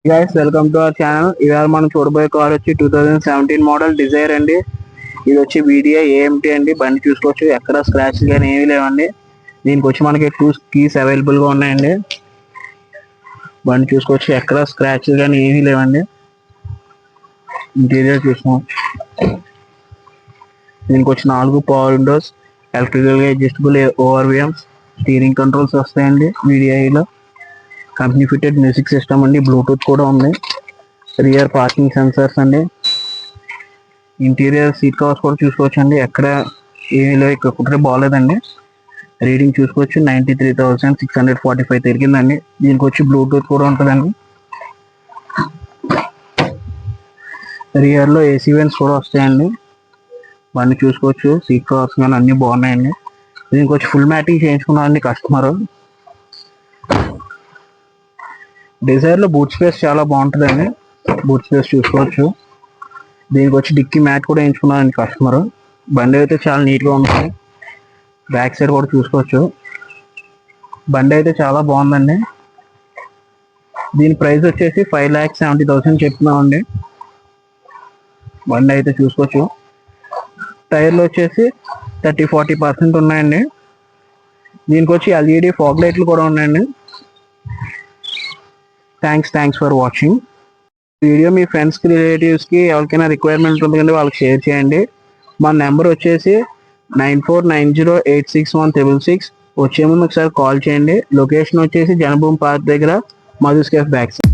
Guys welcome to our channel. ఇవాళ మనం చూడబోయే కార్ వచ్చి 2017 మోడల్ డిజైర్ అండి. ఇది వచ్చి వీడియో ఏఎంటీ అండి. బండి చూసుకోవచ్చు, ఎక్కడ స్క్రాచ్ కానీ ఏమీ లేవండి. దీనికి వచ్చి మనకి 2 కీస్ అవైలబుల్ గా ఉన్నాయండి. బండి చూసుకోవచ్చు, ఎక్కడ స్క్రాచ్ కానీ ఏమీ లేవండి. ఇంటీరియర్ చూసుకోవచ్చు. దీనికి వచ్చి 4 పవర్ విండోస్, ఎలక్ట్రికల్ గా అడ్జస్టబుల్ ఓఆర్విఎంస్, స్టీరింగ్ కంట్రోల్స్ వస్తాయండి. వీడియోలో కంపెనీ ఫిటెడ్ మ్యూజిక్ సిస్టమ్ అండి, బ్లూటూత్ కూడా ఉంది. రియర్ పార్కింగ్ సెన్సర్స్ అండి. ఇంటీరియర్ సీట్ కవర్స్ కూడా చూసుకోవచ్చు అండి, ఎక్కడ ఏమీ ఇక్కడ బాగాలేదండి. రీడింగ్ చూసుకోవచ్చు, 93,645 తిరిగిందండి. దీనికి వచ్చి బ్లూటూత్ కూడా ఉంటుందండి. రియర్ లో ఏసీ వెంట్స్ కూడా వస్తాయండి. బండి చూసుకోవచ్చు, సీట్ కవర్స్ కానీ అన్ని బాగున్నాయండి. దీనికి వచ్చి ఫుల్ మ్యాటింగ్ చేయించుకున్నారండి కస్టమర్. డిజైర్ లో బూట్ స్పేస్ చాలా బాగుంటుందండి. బూట్ స్పేస్ చూసుకోవచ్చు. దీనికి వచ్చి డిక్కీ మ్యాట్ కూడా వేయించుకున్నారండి కస్టమర్. బండి అయితే చాలా నీట్ గా ఉంటుంది. బ్యాక్ సైడ్ కూడా చూసుకోవచ్చు. బండి అయితే చాలా బాగుందండి. దీని ప్రైస్ వచ్చేసి 5,70,000 చెప్తున్నామండి. బండి అయితే చూసుకోవచ్చు. టైర్లు వచ్చేసి 30-40% ఉన్నాయండి. దీనికి వచ్చి ఎల్ఈడి ఫాగ్ లైట్లు కూడా ఉన్నాయండి. Thanks for watching. వీడియో మీ ఫ్రెండ్స్కి, రిలేటివ్స్కి ఎవరికైనా రిక్వైర్మెంట్ ఉంది కంటే వాళ్ళకి షేర్ చేయండి. మా నెంబర్ వచ్చేసి 9490861666. వచ్చే ముందు ఒకసారి కాల్ చేయండి. లొకేషన్ వచ్చేసి జనభూమి పార్క్ దగ్గర మధుస్ కేఫ్ బ్యాక్ సైడ్.